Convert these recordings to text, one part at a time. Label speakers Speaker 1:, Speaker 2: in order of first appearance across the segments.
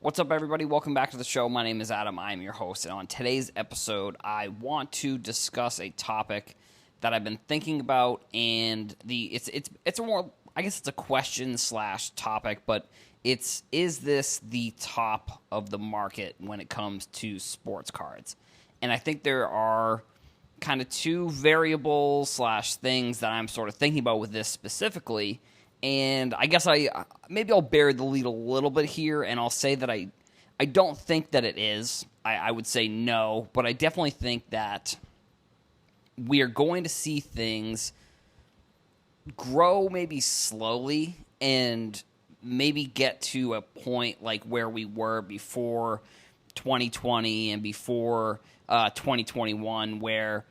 Speaker 1: What's up, everybody? Welcome back to the show. My name is Adam. I'm your host, and on today's episode, I want to discuss a topic that I've been thinking about, and it's a more, I guess it's a question slash topic, but is this the top of the market when it comes to sports cards? And I think there are kind of two variables slash things that I'm sort of thinking about with this specifically. And I guess maybe I'll bury the lead a little bit here, and I'll say that I don't think that it is. I would say no, but I definitely think that we are going to see things grow maybe slowly and maybe get to a point like where we were before 2020 and before 2021, where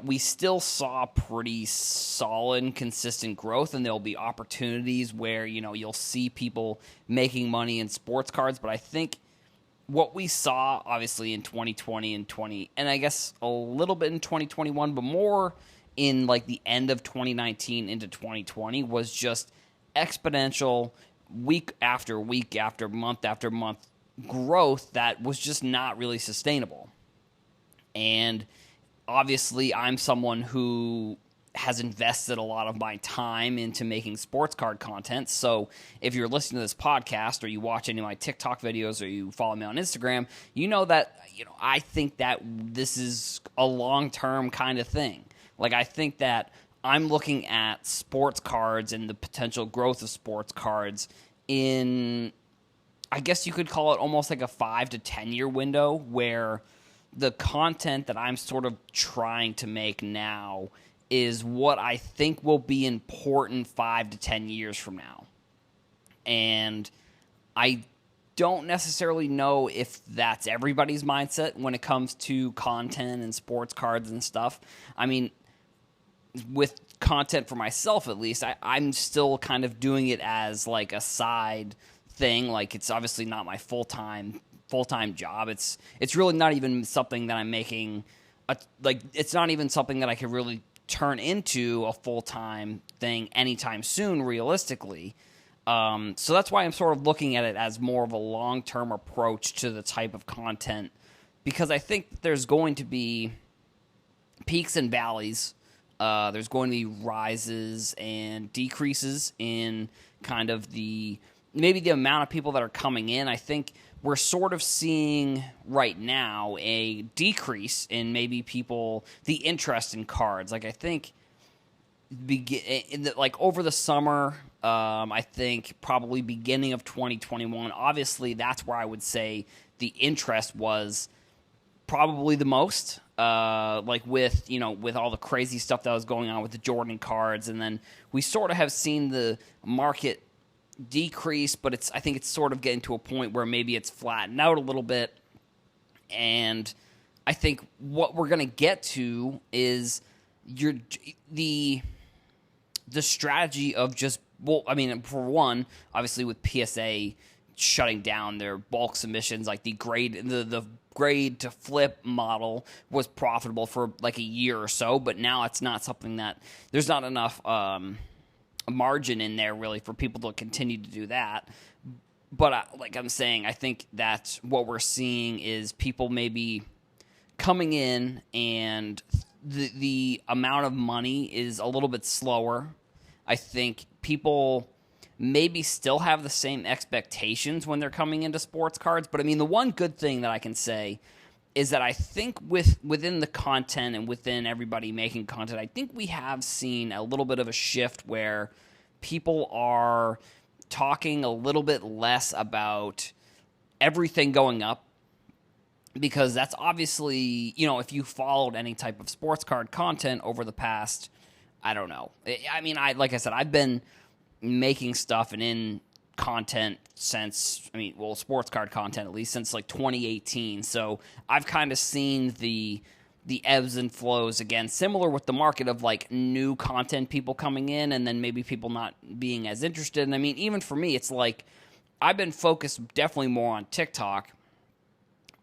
Speaker 1: we still saw pretty solid and consistent growth, and there'll be opportunities where, you'll see people making money in sports cards. But I think what we saw, obviously, in 2020 and I guess a little bit in 2021, but more in like the end of 2019 into 2020, was just exponential week after week after month growth that was just not really sustainable. And obviously, I'm someone who has invested a lot of my time into making sports card content. So if you're listening to this podcast, or you watch any of my TikTok videos, or you follow me on Instagram, you know that I think that this is a long-term kind of thing. Like, I think that I'm looking at sports cards and the potential growth of sports cards in, I guess you could call it almost like a 5 to 10 year window, where the content that I'm sort of trying to make now is what I think will be important 5 to 10 years from now. And I don't necessarily know if that's everybody's mindset when it comes to content and sports cards and stuff. I mean, with content for myself, at least, I'm still kind of doing it as like a side thing. Like, it's obviously not my full-time job. It's really not even something that I'm making it's not even something that I could really turn into a full-time thing anytime soon, realistically. So that's why I'm sort of looking at it as more of a long-term approach to the type of content, because I think there's going to be peaks and valleys. There's going to be rises and decreases in kind of maybe the amount of people that are coming in. I think we're sort of seeing right now a decrease in maybe the interest in cards. Like, I think over the summer, I think probably beginning of 2021, obviously that's where I would say the interest was probably the most. With all the crazy stuff that was going on with the Jordan cards, and then we sort of have seen the market decrease, but I think it's sort of getting to a point where maybe it's flattened out a little bit. And I think what we're going to get to is the strategy of just, for one, obviously with PSA shutting down their bulk submissions, like the grade to flip model was profitable for like a year or so, but now it's not something that there's not enough margin in there really for people to continue to do that. But like I'm saying, I think that what we're seeing is people maybe coming in, and the amount of money is a little bit slower. I think people maybe still have the same expectations when they're coming into sports cards. But the one good thing that I can say is that I think within the content and within everybody making content, I think we have seen a little bit of a shift where people are talking a little bit less about everything going up, because that's obviously, if you followed any type of sports card content over the past, I don't know. Like I said, I've been making stuff and in content since, sports card content, at least since like 2018. So I've kind of seen the ebbs and flows, again, similar with the market of like new content people coming in and then maybe people not being as interested. And even for me, it's like I've been focused definitely more on TikTok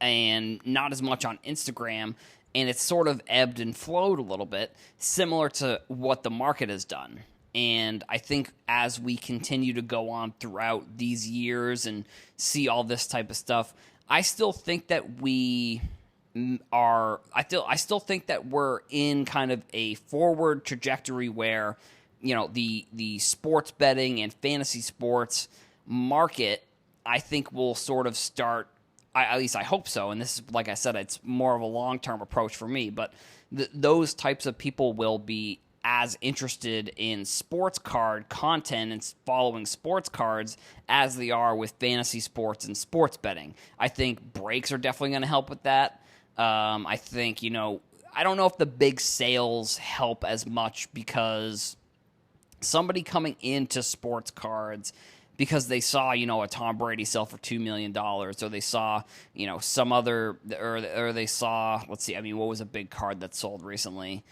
Speaker 1: and not as much on Instagram. And it's sort of ebbed and flowed a little bit, similar to what the market has done. And I think as we continue to go on throughout these years and see all this type of stuff, I still think that we are. I still think that we're in kind of a forward trajectory where, the sports betting and fantasy sports market, I think, will sort of start. At least I hope so. And this is, like I said, it's more of a long-term approach for me. But those types of people will be as interested in sports card content and following sports cards as they are with fantasy sports and sports betting. I think breaks are definitely going to help with that. I think, I don't know if the big sales help as much because somebody coming into sports cards because they saw, a Tom Brady sell for $2 million, or they saw, some other, or they saw, let's see, what was a big card that sold recently?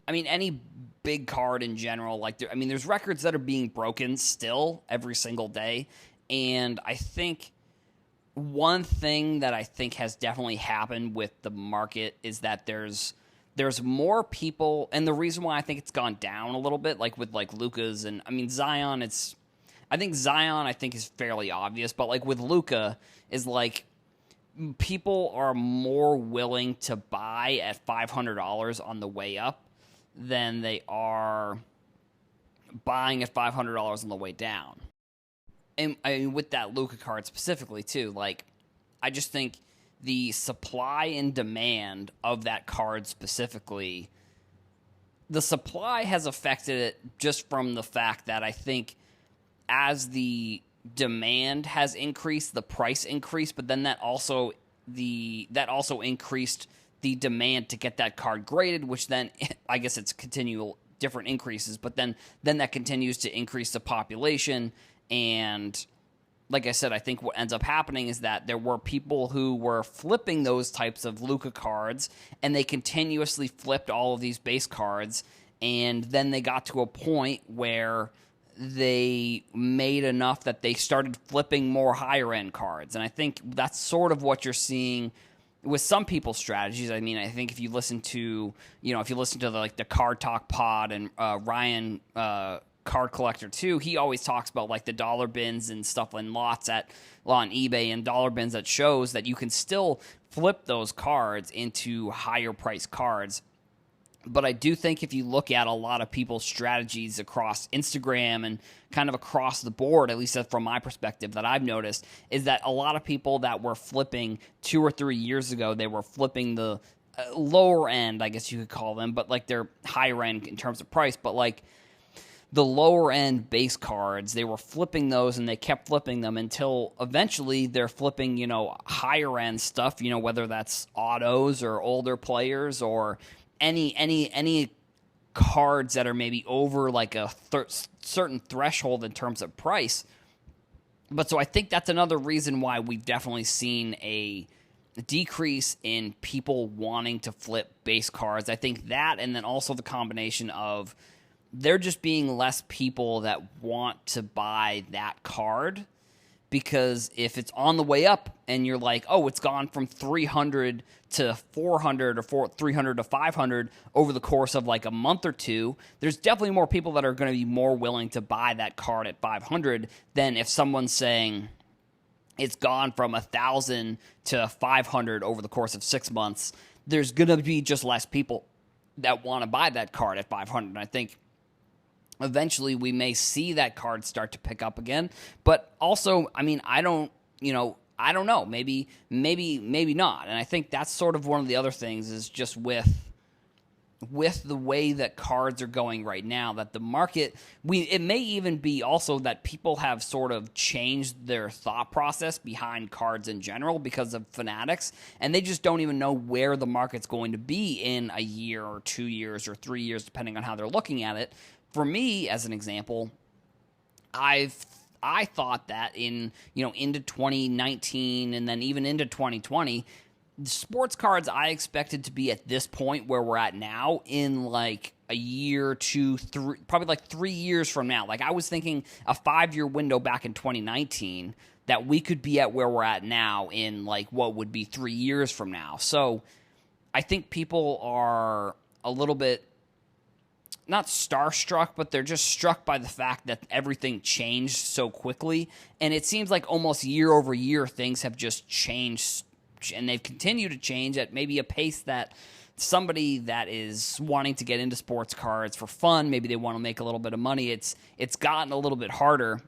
Speaker 1: Any big card in general, there's records that are being broken still every single day. And I think one thing that I think has definitely happened with the market is that there's more people, and the reason why I think it's gone down a little bit, with Luka's and Zion, I think Zion is fairly obvious, but with Luka is people are more willing to buy at $500 on the way up than they are buying at $500 on the way down. And with that Luka card specifically too, I just think the supply and demand of that card specifically, the supply has affected it just from the fact that I think as the demand has increased, the price increased, but then that also increased the demand to get that card graded, which then I guess it's continual different increases, but then that continues to increase the population. And like I said, I think what ends up happening is that there were people who were flipping those types of Luka cards, and they continuously flipped all of these base cards, and then they got to a point where they made enough that they started flipping more higher end cards. And I think that's sort of what you're seeing with some people's strategies. I think if you listen to, the Card Talk Pod and Ryan Card Collector too, he always talks about the dollar bins and stuff and lots on eBay and dollar bins that shows that you can still flip those cards into higher priced cards. But I do think if you look at a lot of people's strategies across Instagram and kind of across the board, at least from my perspective that I've noticed, is that a lot of people that were flipping 2 or 3 years ago, they were flipping the lower end, I guess you could call them, but they're higher end in terms of price, but the lower end base cards, they were flipping those and they kept flipping them until eventually they're flipping, higher end stuff, whether that's autos or older players or any cards that are maybe over a certain threshold in terms of price. But so I think that's another reason why we've definitely seen a decrease in people wanting to flip base cards. I think that, and then also the combination of there just being less people that want to buy that card, because if it's on the way up and you're it's gone from 300 to 400 or 300 to 500 over the course of a month or two, there's definitely more people that are going to be more willing to buy that card at 500 than if someone's saying it's gone from 1,000 to 500 over the course of 6 months. There's going to be just less people that want to buy that card at 500. And I think eventually we may see that card start to pick up again. But also, I don't know. Maybe not. And I think that's sort of one of the other things is just with the way that cards are going right now, that the market, it may even be also that people have sort of changed their thought process behind cards in general because of fanatics, and they just don't even know where the market's going to be in a year or 2 years or 3 years, depending on how they're looking at it. For me, as an example, I thought that into 2019 and then even into 2020, sports cards I expected to be at this point where we're at now in a year, 2, 3, probably 3 years from now. I was thinking a 5-year window back in 2019 that we could be at where we're at now in what would be 3 years from now. So I think people are a little bit not starstruck, but they're just struck by the fact that everything changed so quickly. And it seems like almost year over year, things have just changed, and they've continued to change at maybe a pace that somebody that is wanting to get into sports cards for fun, maybe they want to make a little bit of money, it's gotten a little bit harder.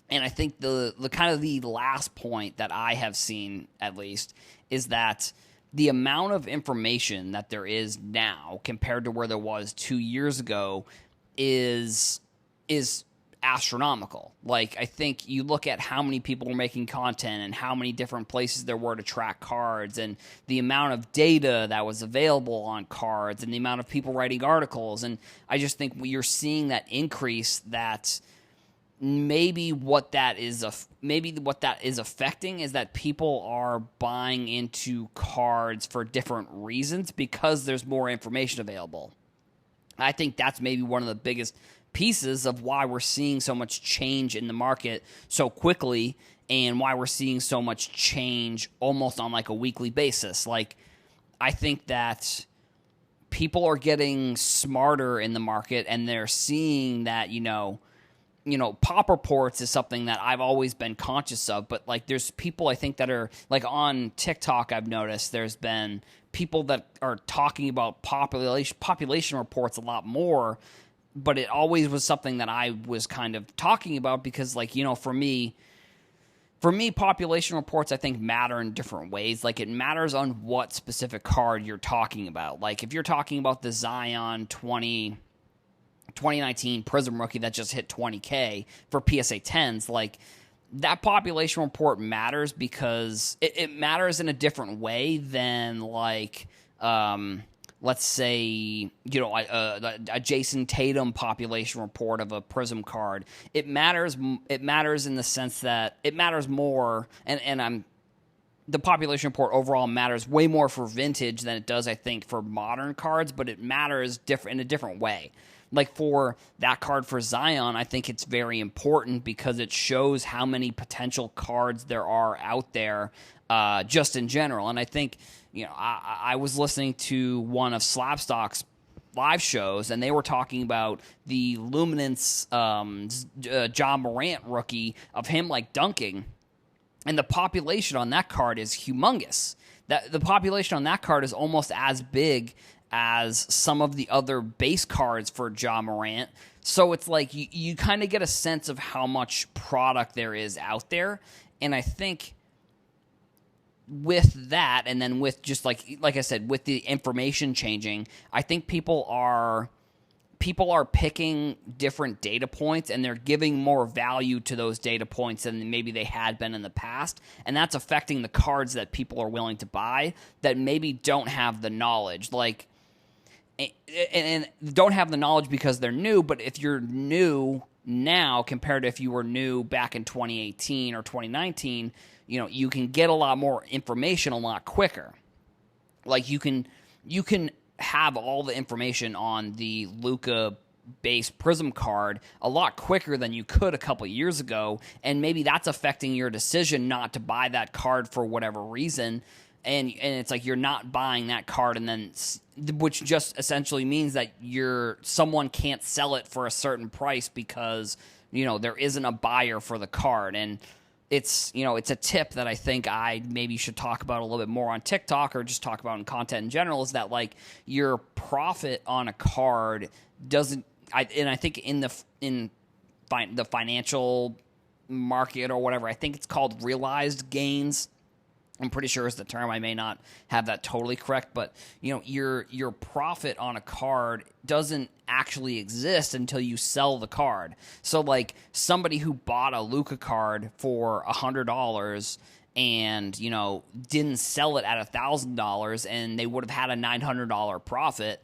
Speaker 1: And I think the kind of the last point that I have seen, at least, is that the amount of information that there is now compared to where there was 2 years ago is astronomical. Like, I think you look at how many people were making content and how many different places there were to track cards, and the amount of data that was available on cards, and the amount of people writing articles. And I just think you're seeing that increase, that maybe what that is affecting is that people are buying into cards for different reasons because there's more information available. I think that's maybe one of the biggest pieces of why we're seeing so much change in the market so quickly, and why we're seeing so much change almost on like a weekly basis. Like, I think that people are getting smarter in the market, and they're seeing that, pop reports is something that I've always been conscious of, but like there's people I think that are like on TikTok. I've noticed there's been people that are talking about population reports a lot more, but it always was something that I was kind of talking about because, like, for me, population reports, I think, matter in different ways. Like, it matters on what specific card you're talking about. Like, if you're talking about the Zion 2019 Prism rookie that just hit 20K for PSA 10s, like, that population report matters because it matters in a different way than, like, let's say, a Jason Tatum population report of a Prism card. It matters in the sense that it matters more, and the population report overall matters way more for vintage than it does, I think, for modern cards, but it matters in a different way. Like, for that card for Zion, I think it's very important because it shows how many potential cards there are out there, just in general. And I think, I was listening to one of Slapstock's live shows, and they were talking about the Luminance Ja Morant rookie of him, like, dunking. And the population on that card is humongous. The population on that card is almost as big as some of the other base cards for Ja Morant. So it's like you kind of get a sense of how much product there is out there. And I think with that, and then with just like I said, with the information changing, I think people are picking different data points, and they're giving more value to those data points than maybe they had been in the past. And that's affecting the cards that people are willing to buy that maybe don't have the knowledge. Like, and don't have the knowledge because they're new, but if you're new now compared to if you were new back in 2018 or 2019, you can get a lot more information a lot quicker. Like, you can have all the information on the Luka base Prism card a lot quicker than you could a couple years ago, and maybe that's affecting your decision not to buy that card for whatever reason. And it's like you're not buying that card, and then which just essentially means that someone can't sell it for a certain price because there isn't a buyer for the card. And it's a tip that I think I maybe should talk about a little bit more on TikTok, or just talk about in content in general, is that, like, your profit on a card doesn't. I think in the financial market or whatever, I think it's called realized gains. I'm pretty sure is the term. I may not have that totally correct, but your profit on a card doesn't actually exist until you sell the card. So, like, somebody who bought a Luka card for $100 and didn't sell it at $1,000, and they would have had a $900 profit.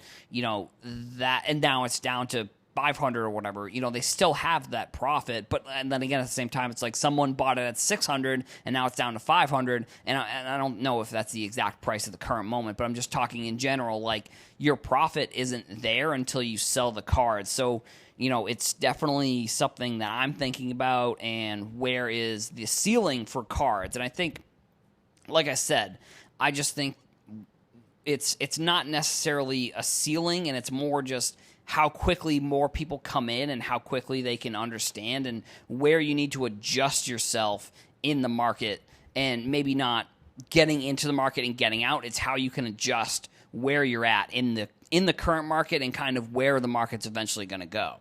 Speaker 1: That, and now it's down to 500 or whatever, they still have that profit. But, and then again, at the same time, it's like someone bought it at 600 and now it's down to 500. And I don't know if that's the exact price at the current moment, but I'm just talking in general, like, your profit isn't there until you sell the card. So, it's definitely something that I'm thinking about, and where is the ceiling for cards? And I think, like I said, I just think it's not necessarily a ceiling, and it's more just how quickly more people come in and how quickly they can understand and where you need to adjust yourself in the market, and maybe not getting into the market and getting out. It's how you can adjust where you're at in the current market and kind of where the market's eventually going to go.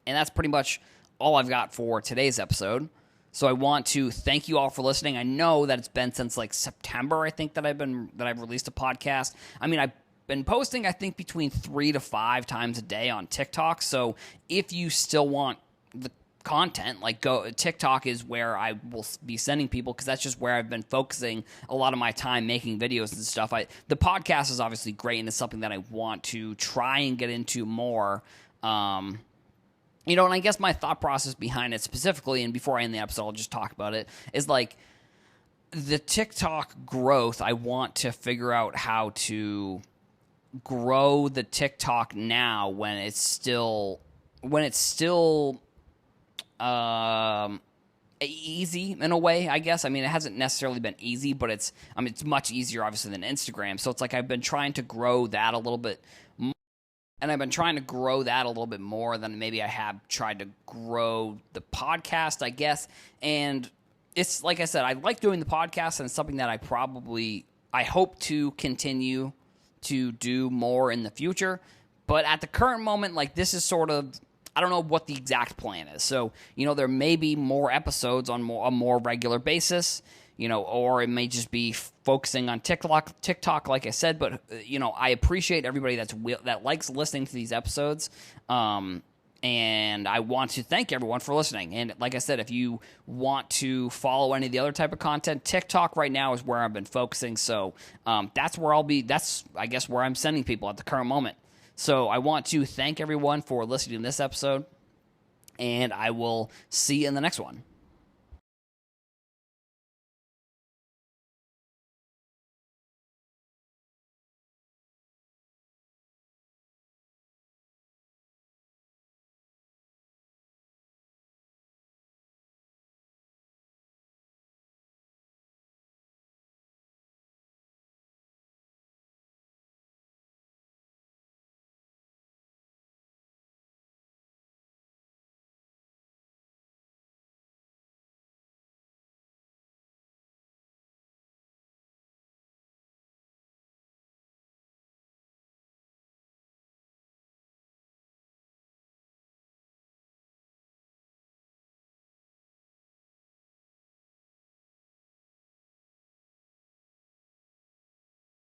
Speaker 1: And that's pretty much all I've got for today's episode. So I want to thank you all for listening. I know that it's been since like September, I think, that I've released a podcast. I mean, I've been posting, I think, between 3 to 5 times a day on TikTok. So if you still want the content, like, go TikTok is where I will be sending people, because that's just where I've been focusing a lot of my time making videos and stuff. The podcast is obviously great, and it's something that I want to try and get into more. And I guess my thought process behind it specifically, and before I end the episode, I'll just talk about it, is like the TikTok growth. I want to figure out how to grow the TikTok now when it's still easy in a way, I guess. I mean, it hasn't necessarily been easy, but it's much easier, obviously, than Instagram. So it's like I've been trying to grow that a little bit more, and I've been trying to grow that a little bit more than maybe I have tried to grow the podcast, I guess. And it's, like I said, I like doing the podcast, and it's something that I hope to continue to do more in the future. But at the current moment, like, this is sort of, I don't know what the exact plan is. So, there may be more episodes on a more regular basis, or it may just be focusing on TikTok, like I said. But, I appreciate everybody that likes listening to these episodes. And I want to thank everyone for listening. And like I said, if you want to follow any of the other type of content, TikTok right now is where I've been focusing. So that's where I'll be. That's, I guess, where I'm sending people at the current moment. So I want to thank everyone for listening to this episode, and I will see you in the next one.